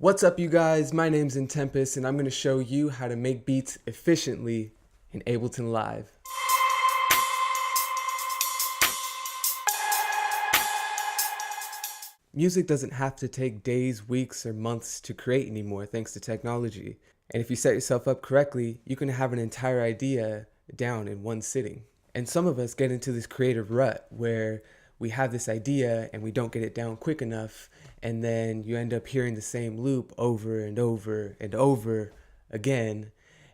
What's up, you guys? My name's Intempus, and I'm going to show you how to make beats efficiently in Ableton Live. Music doesn't have to take days, weeks, or months to create anymore thanks to technology. And if you set yourself up correctly, you can have an entire idea down in one sitting. And some of us get into this creative rut where we have this idea and we don't get it down quick enough, and then you end up hearing the same loop over and over and over again,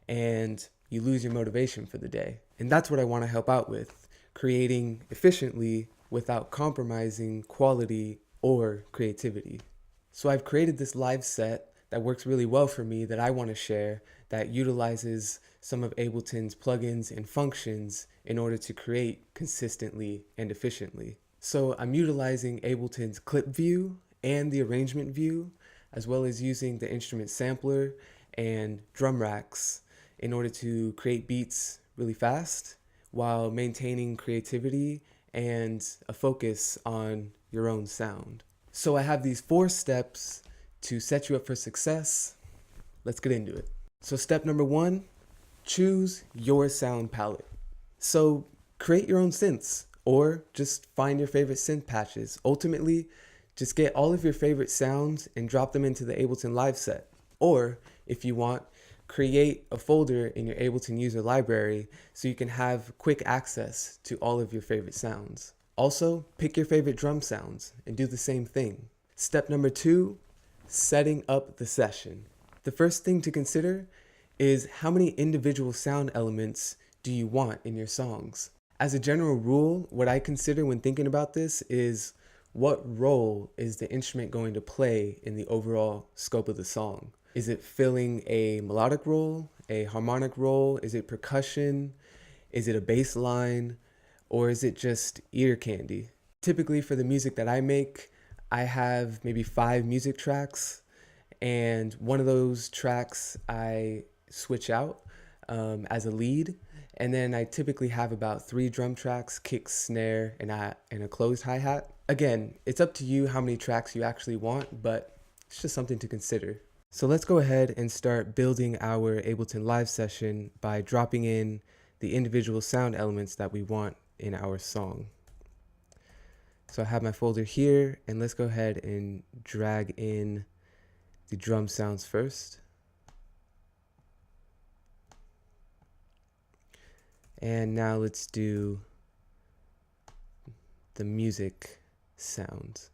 and you lose your motivation for the day. And that's what I want to help out with, creating efficiently without compromising quality or creativity. So I've created this live set that works really well for me that I want to share, that utilizes some of Ableton's plugins and functions in order to create consistently and efficiently. So I'm utilizing Ableton's clip view and the arrangement view, as well as using the instrument sampler and drum racks in order to create beats really fast while maintaining creativity and a focus on your own sound. So I have these 4 steps to set you up for success. Let's get into it. So step number 1, choose your sound palette. So create your own synths or just find your favorite synth patches. Ultimately, just get all of your favorite sounds and drop them into the Ableton Live set. Or if you want, create a folder in your Ableton user library so you can have quick access to all of your favorite sounds. Also, pick your favorite drum sounds and do the same thing. Step number 2, setting up the session. The first thing to consider is how many individual sound elements do you want in your songs. As a general rule, what I consider when thinking about this is what role is the instrument going to play in the overall scope of the song? Is it filling a melodic role, a harmonic role? Is it percussion? Is it a bass line? Or is it just ear candy? Typically for the music that I make, I have maybe 5 music tracks, and one of those tracks I switch out as a lead, and then I typically have about 3 drum tracks, kick, snare, and a closed hi-hat. Again, it's up to you how many tracks you actually want, but it's just something to consider. So let's go ahead and start building our Ableton Live session by dropping in the individual sound elements that we want in our song. So I have my folder here, and let's go ahead and drag in the drum sounds first. And now let's do the music sounds.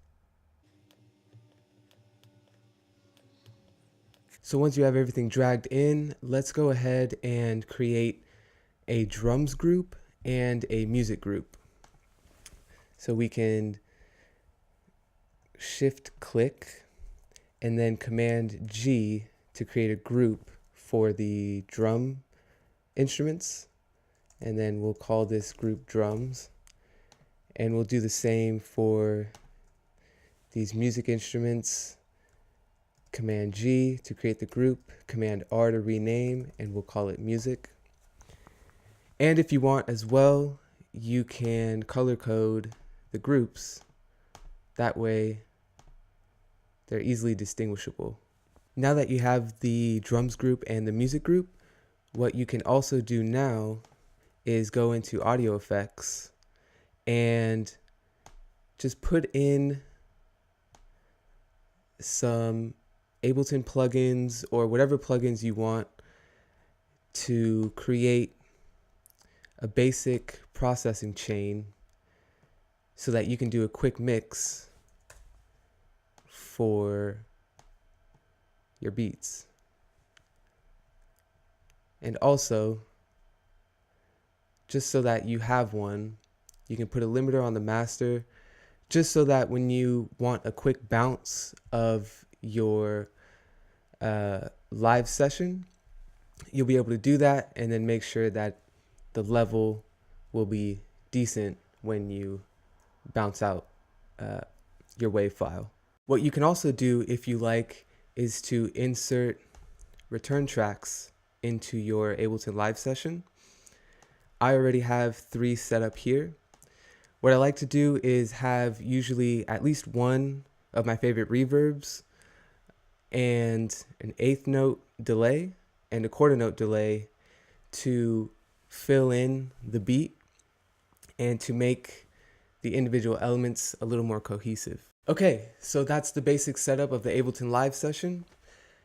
So once you have everything dragged in, let's go ahead and create a drums group and a music group. So we can shift click and then command G to create a group for the drum instruments. And then we'll call this group drums. And we'll do the same for these music instruments. Command G to create the group, Command R to rename, and we'll call it music. And if you want as well, you can color code the groups. That way, they're easily distinguishable. Now that you have the drums group and the music group, what you can also do now is go into audio effects and just put in some Ableton plugins or whatever plugins you want to create a basic processing chain so that you can do a quick mix for your beats. And also, just so that you have one, you can put a limiter on the master just so that when you want a quick bounce of your live session, you'll be able to do that and then make sure that the level will be decent when you bounce out your WAV file. What you can also do, if you like, is to insert return tracks into your Ableton Live session. I already have 3 set up here. What I like to do is have usually at least one of my favorite reverbs and an eighth note delay and a quarter note delay to fill in the beat and to make the individual elements a little more cohesive. Okay, so that's the basic setup of the Ableton Live session.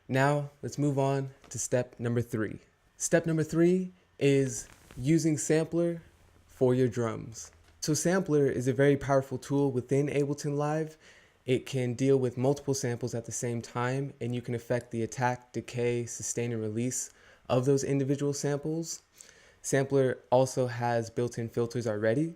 Now let's move on to step number 3. Step number 3 is using Sampler for your drums. So Sampler is a very powerful tool within Ableton Live. It can deal with multiple samples at the same time, and you can affect the attack, decay, sustain, and release of those individual samples. Sampler also has built-in filters already,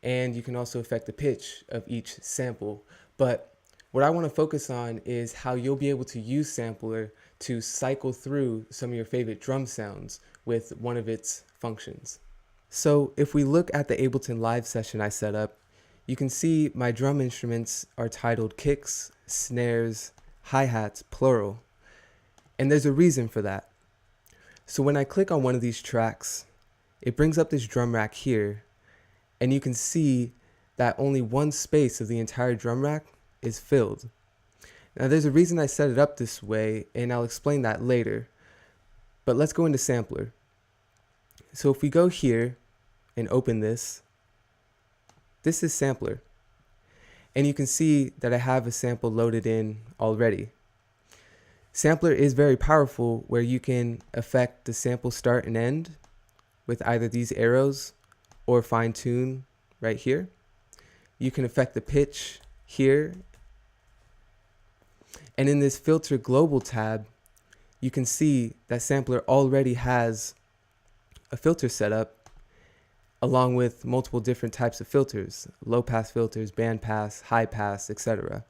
and you can also affect the pitch of each sample. But what I want to focus on is how you'll be able to use Sampler to cycle through some of your favorite drum sounds with one of its functions. So if we look at the Ableton Live session I set up, you can see my drum instruments are titled kicks, snares, hi-hats, plural. And there's a reason for that. So when I click on one of these tracks, it brings up this drum rack here, and you can see that only one space of the entire drum rack is filled. Now there's a reason I set it up this way, and I'll explain that later. But let's go into Sampler. So if we go here and open this is Sampler. And you can see that I have a sample loaded in already. Sampler is very powerful, where you can affect the sample start and end with either these arrows or fine tune right here. You can affect the pitch here. And in this filter global tab, you can see that Sampler already has a filter setup along with multiple different types of filters, low pass filters, band pass, high pass, etc.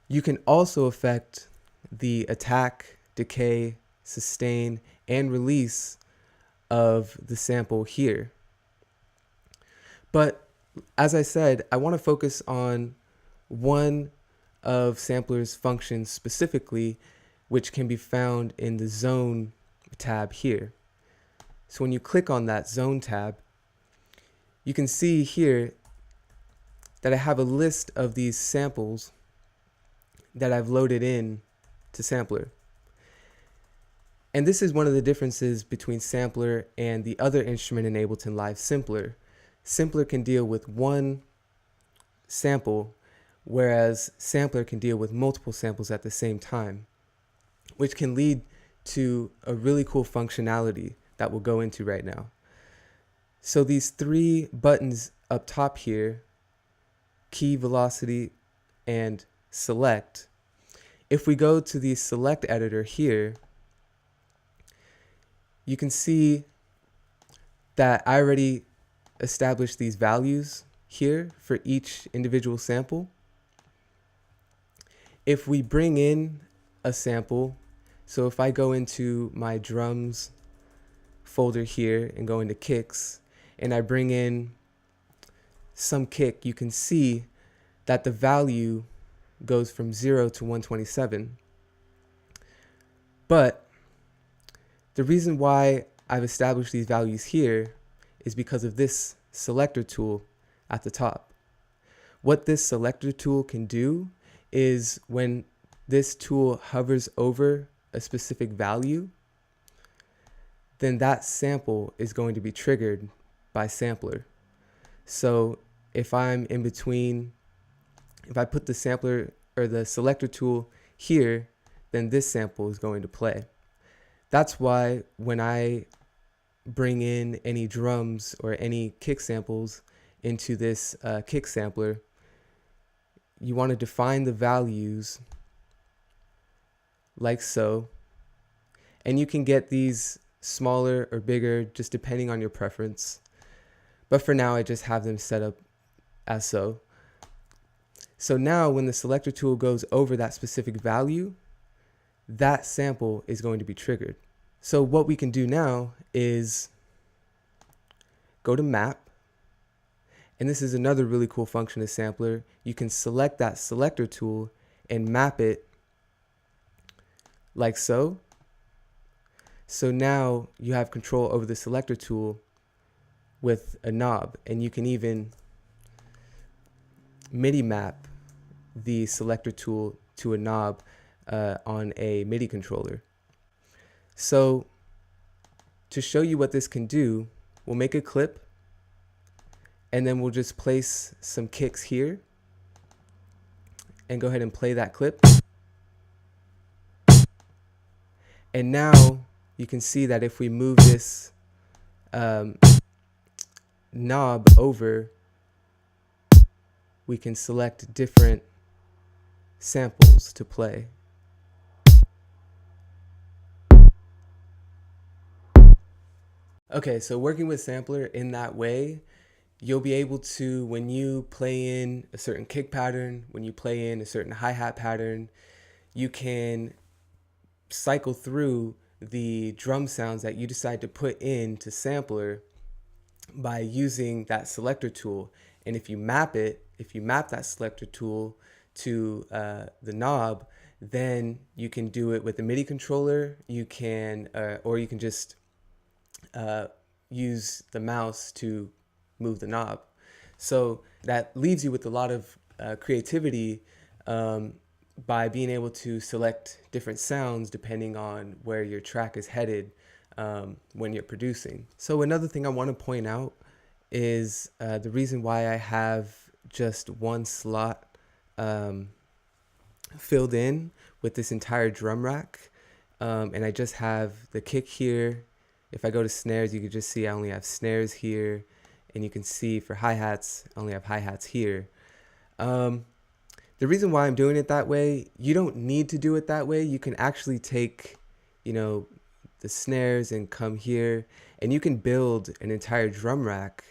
You can also affect the attack, decay, sustain, and release of the sample here. But as I said, I want to focus on one of Sampler's functions specifically, which can be found in the zone tab here. So when you click on that zone tab, you can see here that I have a list of these samples that I've loaded in to Sampler. And this is one of the differences between Sampler and the other instrument in Ableton Live, Simpler. Simpler can deal with one sample, whereas Sampler can deal with multiple samples at the same time, which can lead to a really cool functionality that we'll go into right now. So these 3 buttons up top here, key, velocity, and select. If we go to the select editor here, you can see that I already established these values here for each individual sample. If we bring in a sample, so if I go into my drums folder here and go into kicks, and I bring in some kick, you can see that the value goes from 0 to 127. But the reason why I've established these values here is because of this selector tool at the top. What this selector tool can do is when this tool hovers over a specific value, then that sample is going to be triggered by Sampler. So if I'm in between, if I put the sampler or the selector tool here, then this sample is going to play. That's why when I bring in any drums or any kick samples into this kick sampler, you want to define the values like so, and you can get these smaller or bigger just depending on your preference, but for now I just have them set up as so. So now when the selector tool goes over that specific value, that sample is going to be triggered. So what we can do now is go to map, and this is another really cool function of Sampler. You can select that selector tool and map it like so. So now you have control over the selector tool with a knob, and you can even MIDI map the selector tool to a knob on a MIDI controller. So to show you what this can do, we'll make a clip and then we'll just place some kicks here and go ahead and play that clip. And now you can see that if we move this knob over, we can select different samples to play. Okay, so working with sampler in that way, you'll be able to, when you play in a certain kick pattern, when you play in a certain hi-hat pattern, you can cycle through the drum sounds that you decide to put into sampler by using that selector tool. And if you map that selector tool to the knob, then you can do it with the MIDI controller. You can, or you can just use the mouse to move the knob. So that leaves you with a lot of creativity by being able to select different sounds depending on where your track is headed when you're producing. So another thing I want to point out is the reason why I have just one slot filled in with this entire drum rack, and I just have the kick here. If I go to snares, you can just see I only have snares here, and you can see for hi-hats, I only have hi-hats here. The reason why I'm doing it that way, you don't need to do it that way. You can actually take, the snares and come here, and you can build an entire drum rack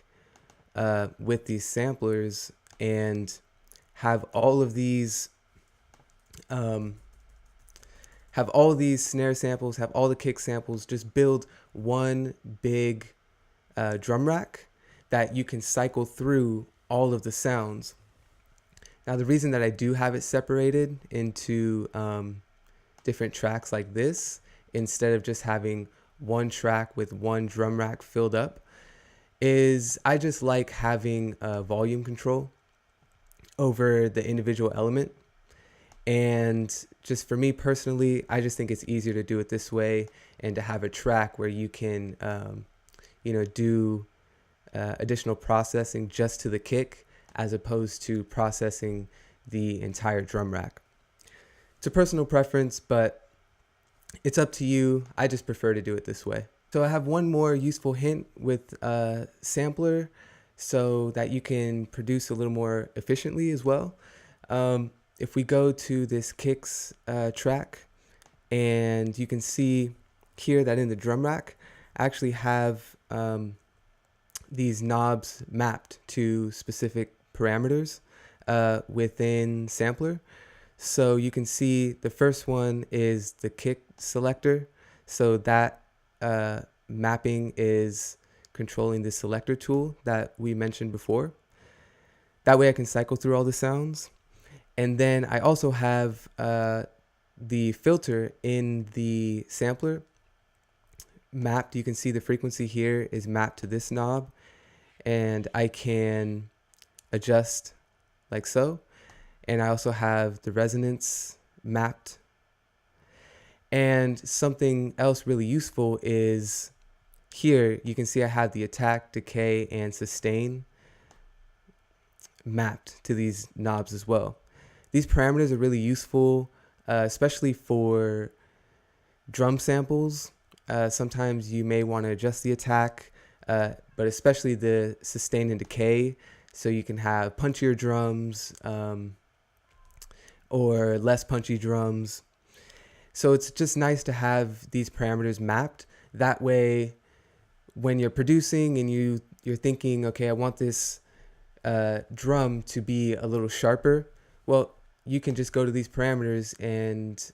with these samplers and have all of these snare samples, have all the kick samples, just build one big drum rack that you can cycle through all of the sounds. Now, the reason that I do have it separated into different tracks like this, instead of just having one track with one drum rack filled up, is I just like having volume control over the individual element. And just for me personally, I just think it's easier to do it this way and to have a track where you can, do additional processing just to the kick as opposed to processing the entire drum rack. It's a personal preference, but it's up to you. I just prefer to do it this way. So I have one more useful hint with sampler so that you can produce a little more efficiently as well. If we go to this kicks track, and you can see here that in the drum rack, I actually have these knobs mapped to specific parameters within sampler. So you can see the first one is the kick selector. So that mapping is controlling the selector tool that we mentioned before. That way I can cycle through all the sounds. And then I also have the filter in the sampler mapped. You can see the frequency here is mapped to this knob, and I can adjust like so. And I also have the resonance mapped. And something else really useful is here you can see I have the attack, decay, and sustain mapped to these knobs as well. These parameters are really useful, especially for drum samples. Sometimes you may want to adjust the attack, but especially the sustain and decay, so you can have punchier drums or less punchy drums. So it's just nice to have these parameters mapped. That way, when you're producing and you're thinking, okay, I want this drum to be a little sharper, well, you can just go to these parameters and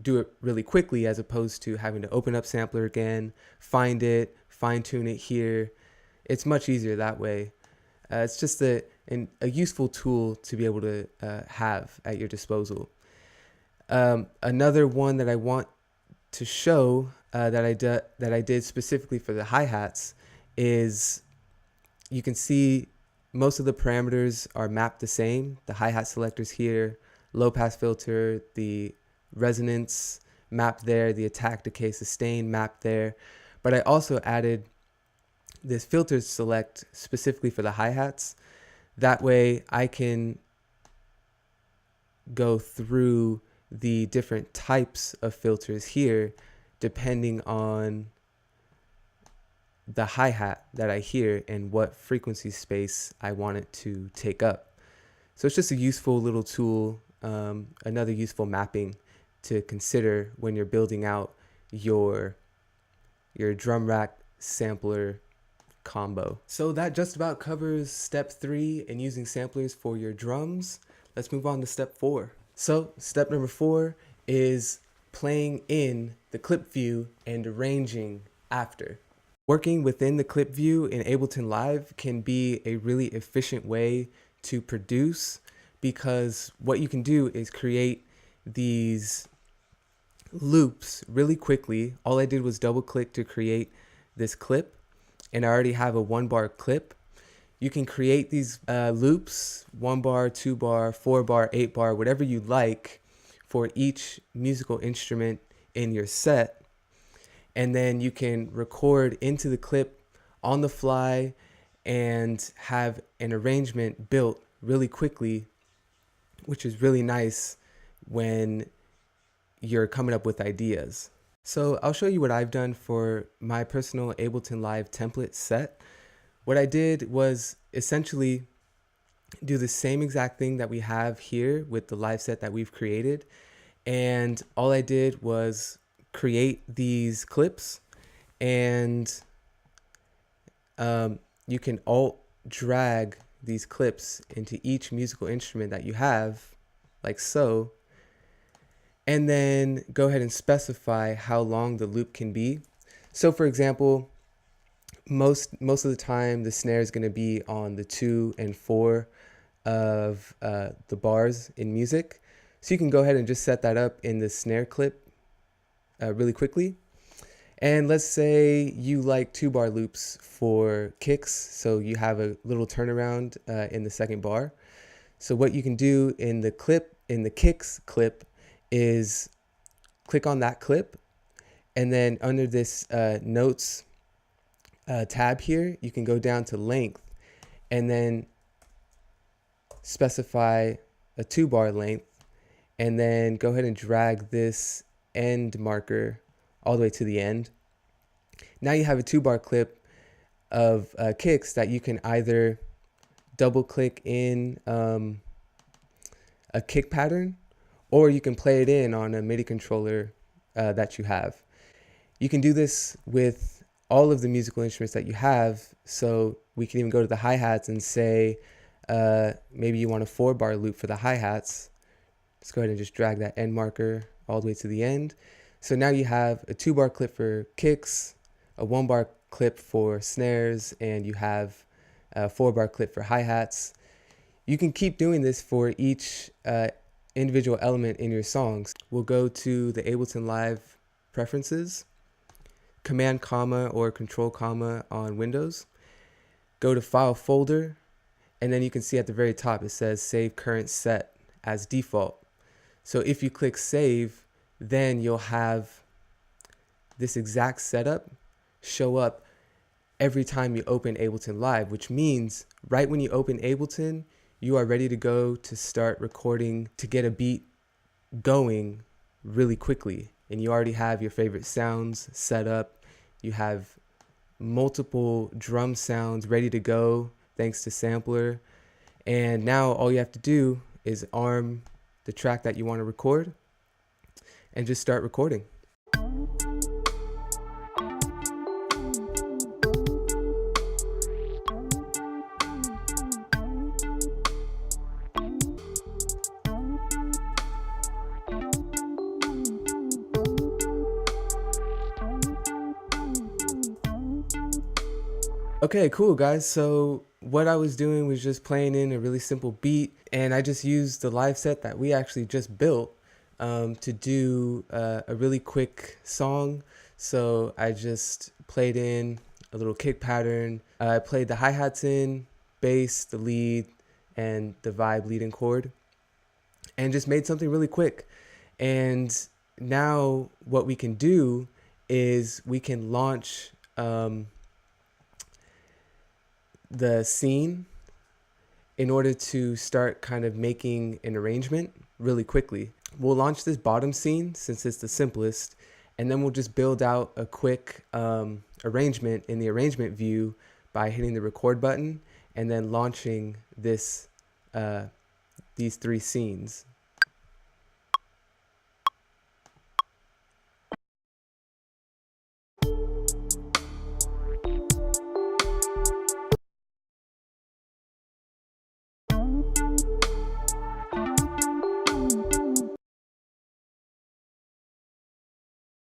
do it really quickly, as opposed to having to open up sampler again, find it, fine tune it here. It's much easier that way. It's just a useful tool to be able to have at your disposal. Another one that I want to show that I did specifically for the hi-hats is, you can see most of the parameters are mapped the same. The hi-hat selectors here, low pass filter, the resonance map there, the attack, decay, sustain map there. But I also added this filter select specifically for the hi-hats. That way I can go through the different types of filters here depending on the hi-hat that I hear and what frequency space I want it to take up. So it's just a useful little tool, another useful mapping to consider when you're building out your drum rack sampler combo. So that just about covers step 3 in using samplers for your drums. Let's move on to step 4. So step number 4 is playing in the clip view and arranging after. Working within the clip view in Ableton Live can be a really efficient way to produce, because what you can do is create these loops really quickly. All I did was double click to create this clip, and I already have a 1-bar clip. You can create these loops, 1 bar, 2 bar, 4 bar, 8 bar, whatever you like for each musical instrument in your set. And then you can record into the clip on the fly and have an arrangement built really quickly, which is really nice when you're coming up with ideas. So I'll show you what I've done for my personal Ableton Live template set. What I did was essentially do the same exact thing that we have here with the live set that we've created. And all I did was create these clips, and you can alt drag these clips into each musical instrument that you have, like so, and then go ahead and specify how long the loop can be. So for example, most of the time the snare is going to be on the 2 and 4 of the bars in music. So you can go ahead and just set that up in the snare clip really quickly. And let's say you like 2-bar loops for kicks, so you have a little turnaround in the 2nd bar. So what you can do in the clip, in the kicks clip, is click on that clip, and then under this notes tab here, you can go down to length and then specify a 2-bar length, and then go ahead and drag this end marker all the way to the end. Now you have a 2-bar clip of kicks that you can either double click in a kick pattern, or you can play it in on a MIDI controller that you have. You can do this with all of the musical instruments that you have. So we can even go to the hi-hats and say maybe you want a 4-bar loop for the hi-hats. Let's go ahead and just drag that end marker all the way to the end. So now you have a 2-bar clip for kicks, a 1-bar clip for snares, and you have a 4-bar clip for hi-hats. You can keep doing this for each individual element in your songs. We'll go to the Ableton Live preferences, Command comma or Control comma on Windows. Go to File Folder, and then you can see at the very top it says Save Current Set as default. So if you click Save, then you'll have this exact setup show up every time you open Ableton Live, which means right when you open Ableton, you are ready to go to start recording, to get a beat going really quickly. And you already have your favorite sounds set up. You have multiple drum sounds ready to go thanks to Sampler. And now all you have to do is arm the track that you want to record and just start recording. Okay, cool guys. So what I was doing was just playing in a really simple beat, and I just used the live set that we actually just built to do a really quick song. So I just played in a little kick pattern. I played the hi-hats in, bass, the lead, and the vibe leading chord, and just made something really quick. And now what we can do is we can launch the scene in order to start kind of making an arrangement really quickly. We'll launch this bottom scene since it's the simplest, and then we'll just build out a quick arrangement in the arrangement view by hitting the record button and then launching this these 3 scenes.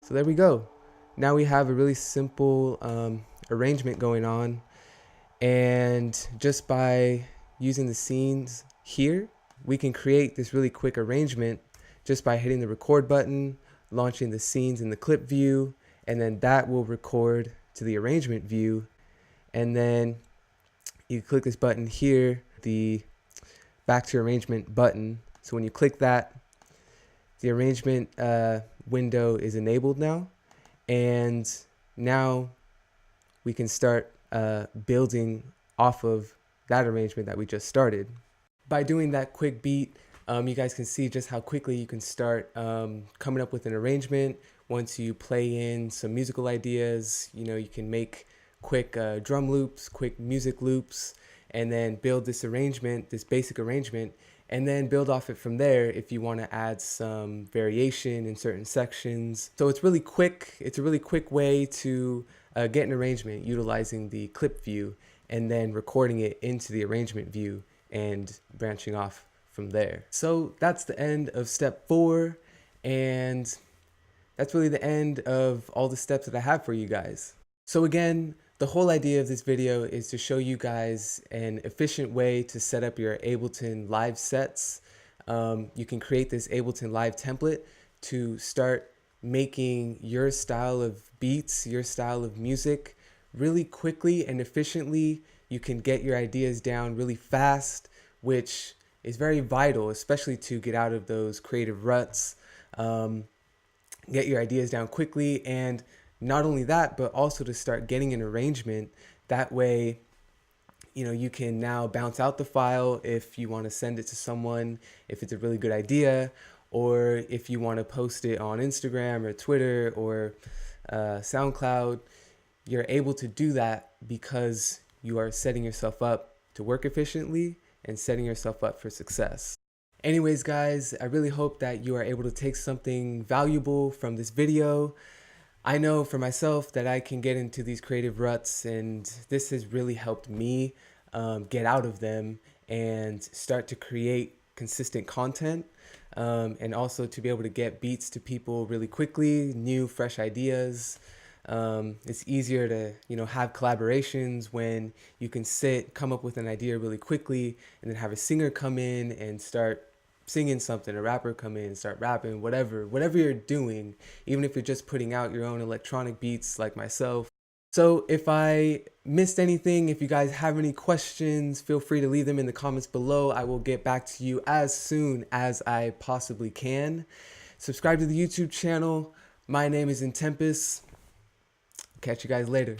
So there we go. Now we have a really simple arrangement going on, and just by using the scenes here, we can create this really quick arrangement just by hitting the record button, launching the scenes in the clip view, and then that will record to the arrangement view. And then you click this button here, the back to arrangement button. So when you click that, the arrangement window is enabled now, and now we can start building off of that arrangement that we just started. By doing that quick beat, you guys can see just how quickly you can start coming up with an arrangement. Once you play in some musical ideas, you can make quick drum loops, quick music loops, and then build this arrangement, this basic arrangement, and then build off it from there if you want to add some variation in certain sections. So it's really quick. It's a really quick way to get an arrangement utilizing the clip view and then recording it into the arrangement view and branching off from there. So that's the end of step 4, and that's really the end of all the steps that I have for you guys. So again, the whole idea of this video is to show you guys an efficient way to set up your Ableton Live sets. You can create this Ableton Live template to start making your style of beats, your style of music really quickly and efficiently. You can get your ideas down really fast, which is very vital, especially to get out of those creative ruts. Get your ideas down quickly, and not only that, but also to start getting an arrangement. That way, you can now bounce out the file if you want to send it to someone, if it's a really good idea, or if you want to post it on Instagram or Twitter or SoundCloud. You're able to do that because you are setting yourself up to work efficiently and setting yourself up for success. Anyways, guys, I really hope that you are able to take something valuable from this video. I know for myself that I can get into these creative ruts, and this has really helped me get out of them and start to create consistent content, and also to be able to get beats to people really quickly, new, fresh ideas. It's easier to, have collaborations when you can come up with an idea really quickly, and then have a singer come in and start singing something, a rapper come in and start rapping, whatever you're doing, even if you're just putting out your own electronic beats like myself. So if I missed anything, if you guys have any questions, feel free to leave them in the comments below. I will get back to you as soon as I possibly can. Subscribe to the YouTube channel. My name is Intempus. Catch you guys later.